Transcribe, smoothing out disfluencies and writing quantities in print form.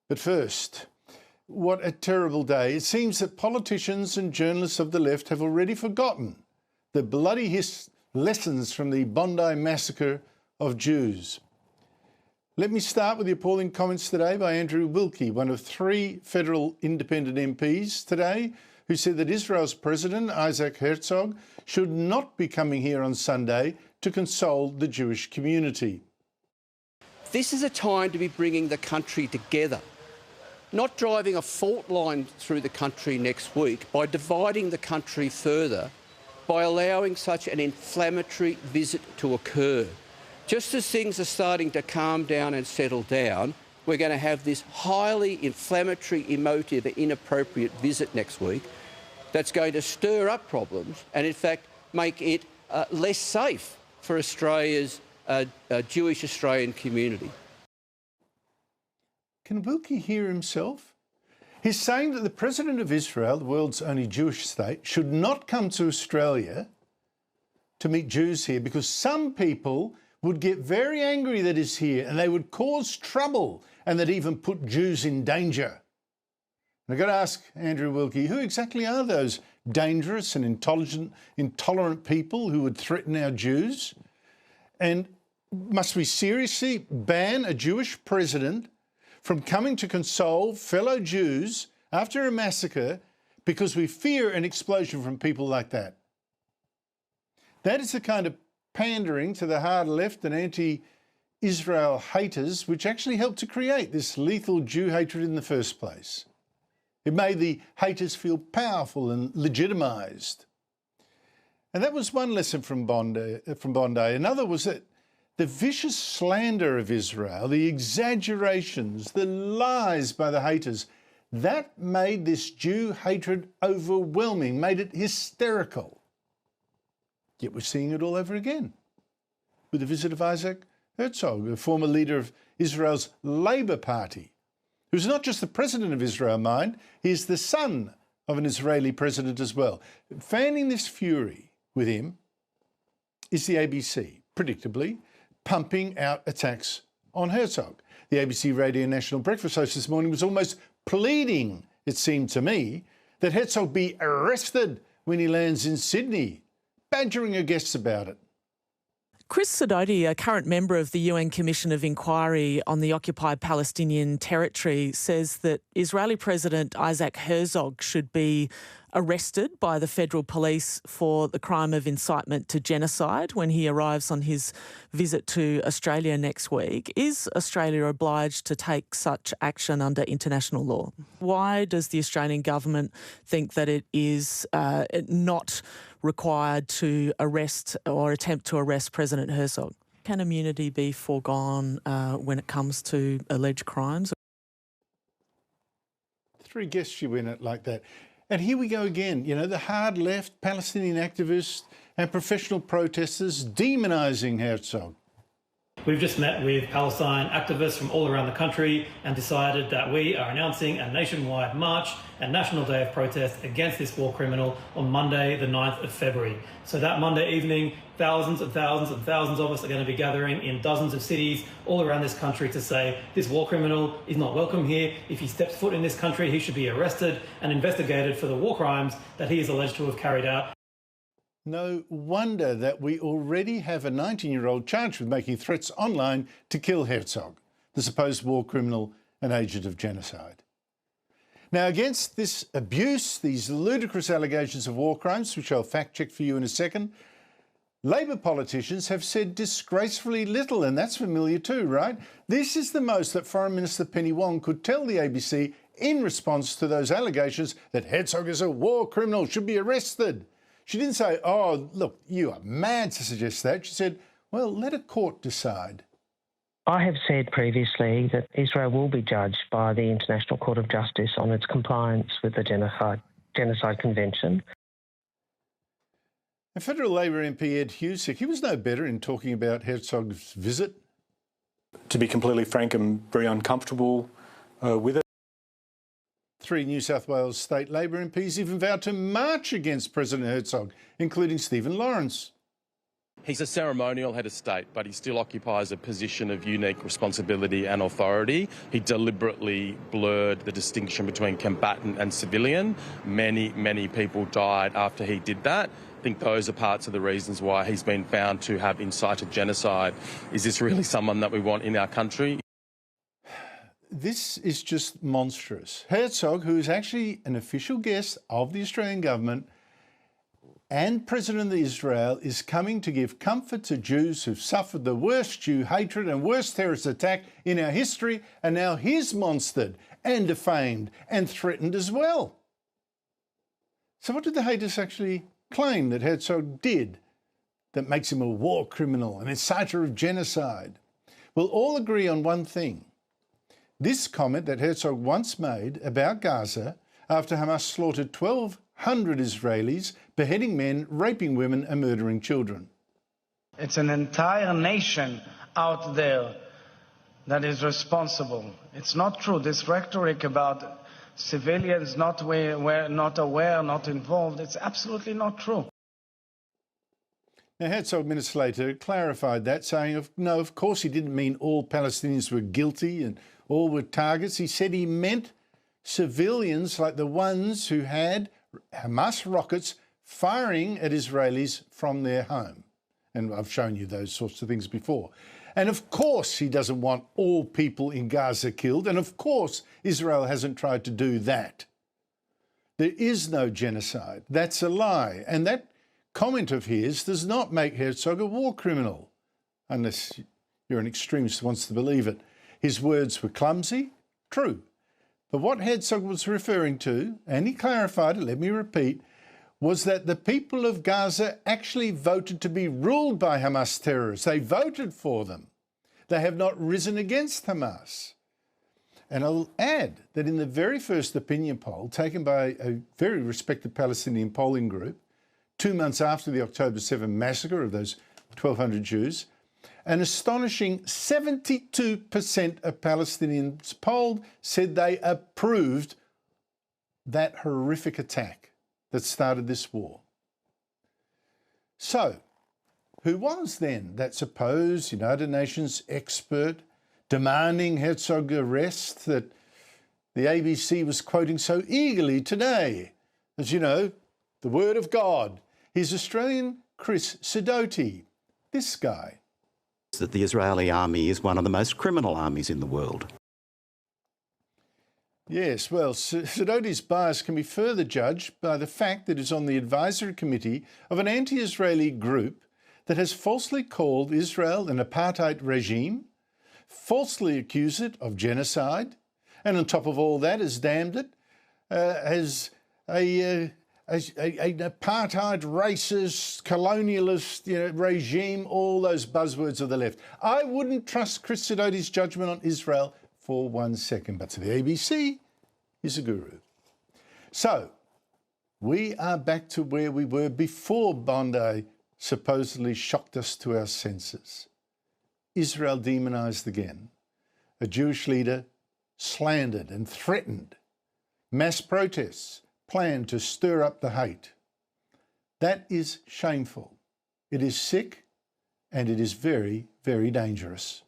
But first, what a terrible day. It seems that politicians and journalists of the left have already forgotten the bloody lessons from the Bondi massacre of Jews. Let me start with the appalling comments today by Andrew Wilkie, one of 3 federal independent MPs today, who said that Israel's President, Isaac Herzog, should not be coming here on Sunday to console the Jewish community. This is a time to be bringing the country together, not driving a fault line through the country next week by dividing the country further, by allowing such an inflammatory visit to occur. Just as things are starting to calm down and settle down, we're going to have this highly inflammatory, emotive, inappropriate visit next week that's going to stir up problems and, in fact, make it less safe for Australia's Jewish Australian community. Can Wilkie hear himself? He's saying that the President of Israel, the world's only Jewish state, should not come to Australia to meet Jews here because some people would get very angry that he's here and they would cause trouble and that even put Jews in danger. And I've got to ask Andrew Wilkie, who exactly are those dangerous and intolerant people who would threaten our Jews? And must we seriously ban a Jewish president from coming to console fellow Jews after a massacre because we fear an explosion from people like that? That is the kind of pandering to the hard left and anti-Israel haters which actually helped to create this lethal Jew hatred in the first place. It made the haters feel powerful and legitimised. And that was one lesson from Bondi. Another was that the vicious slander of Israel, the exaggerations, the lies by the haters, that made this Jew hatred overwhelming, made it hysterical. Yet we're seeing it all over again with the visit of Isaac Herzog, the former leader of Israel's Labour Party, who's not just the president of Israel, mind, he's the son of an Israeli president as well. Fanning this fury with him is the ABC, predictably, pumping out attacks on Herzog. The ABC Radio National Breakfast host this morning was almost pleading, it seemed to me, that Herzog be arrested when he lands in Sydney, badgering her guests about it. Chris Sidoti, a current member of the UN Commission of Inquiry on the occupied Palestinian territory, says that Israeli President Isaac Herzog should be arrested by the federal police for the crime of incitement to genocide when he arrives on his visit to Australia next week. Is Australia obliged to take such action under international law? Why does the Australian government think that it is not required to arrest or attempt to arrest President Herzog? Can immunity be foregone when it comes to alleged crimes? 3 guests you in it like that. And here we go again, you know, the hard left, Palestinian activists and professional protesters demonising Herzog. We've just met with Palestine activists from all around the country and decided that we are announcing a nationwide march and national day of protest against this war criminal on Monday, the 9th of February. So that Monday evening, thousands and thousands and thousands of us are going to be gathering in dozens of cities all around this country to say this war criminal is not welcome here. If he steps foot in this country, he should be arrested and investigated for the war crimes that he is alleged to have carried out. No wonder that we already have a 19-year-old charged with making threats online to kill Herzog, the supposed war criminal and agent of genocide. Now, against this abuse, these ludicrous allegations of war crimes, which I'll fact-check for you in a second, Labor politicians have said disgracefully little, and that's familiar too, right? This is the most that Foreign Minister Penny Wong could tell the ABC in response to those allegations that Herzog is a war criminal, should be arrested. She didn't say, oh, look, you are mad to suggest that. She said, well, let a court decide. I have said previously that Israel will be judged by the International Court of Justice on its compliance with the Genocide Convention. And Federal Labor MP Ed Herzog, he was no better in talking about Herzog's visit. To be completely frank, I'm very uncomfortable with it. 3 New South Wales state Labor MPs even vowed to march against President Herzog, including Stephen Lawrence. He's a ceremonial head of state, but he still occupies a position of unique responsibility and authority. He deliberately blurred the distinction between combatant and civilian. Many people died after he did that. I think those are parts of the reasons why he's been found to have incited genocide. Is this really someone that we want in our country? This is just monstrous. Herzog, who is actually an official guest of the Australian government and President of Israel, is coming to give comfort to Jews who've suffered the worst Jew hatred and worst terrorist attack in our history, and now he's monstered and defamed and threatened as well. So what did the haters actually claim that Herzog did that makes him a war criminal, an inciter of genocide? Well, all agree on one thing. This comment that Herzog once made about Gaza after Hamas slaughtered 1,200 Israelis, beheading men, raping women and murdering children. It's an entire nation out there that is responsible. It's not true. This rhetoric about civilians not aware, not involved, it's absolutely not true. Now, Herzog minutes later clarified that, saying, no, of course he didn't mean all Palestinians were guilty and all were targets. He said he meant civilians like the ones who had Hamas rockets firing at Israelis from their home. And I've shown you those sorts of things before. And of course he doesn't want all people in Gaza killed. And of course Israel hasn't tried to do that. There is no genocide. That's a lie. And that comment of his does not make Herzog a war criminal, unless you're an extremist who wants to believe it. His words were clumsy, true. But what Herzog was referring to, and he clarified it, let me repeat, was that the people of Gaza actually voted to be ruled by Hamas terrorists. They voted for them. They have not risen against Hamas. And I'll add that in the very first opinion poll taken by a very respected Palestinian polling group, 2 months after the October 7 massacre of those 1,200 Jews, an astonishing 72% of Palestinians polled said they approved that horrific attack that started this war. So, who was then that supposed United Nations expert demanding Herzog's arrest that the ABC was quoting so eagerly today? As you know, the word of God. He's Australian Chris Sidoti, this guy. That the Israeli army is one of the most criminal armies in the world. Yes, well, Sidoti's bias can be further judged by the fact that he's on the advisory committee of an anti-Israeli group that has falsely called Israel an apartheid regime, falsely accused it of genocide, and on top of all that has damned it as an apartheid, racist, colonialist regime, all those buzzwords of the left. I wouldn't trust Chris Sidoti's judgment on Israel for 1 second, but to the ABC, he's a guru. So, we are back to where we were before Bondi supposedly shocked us to our senses. Israel demonised again. A Jewish leader slandered and threatened. Mass protests planned to stir up the hate. That is shameful. It is sick, and it is very, very dangerous.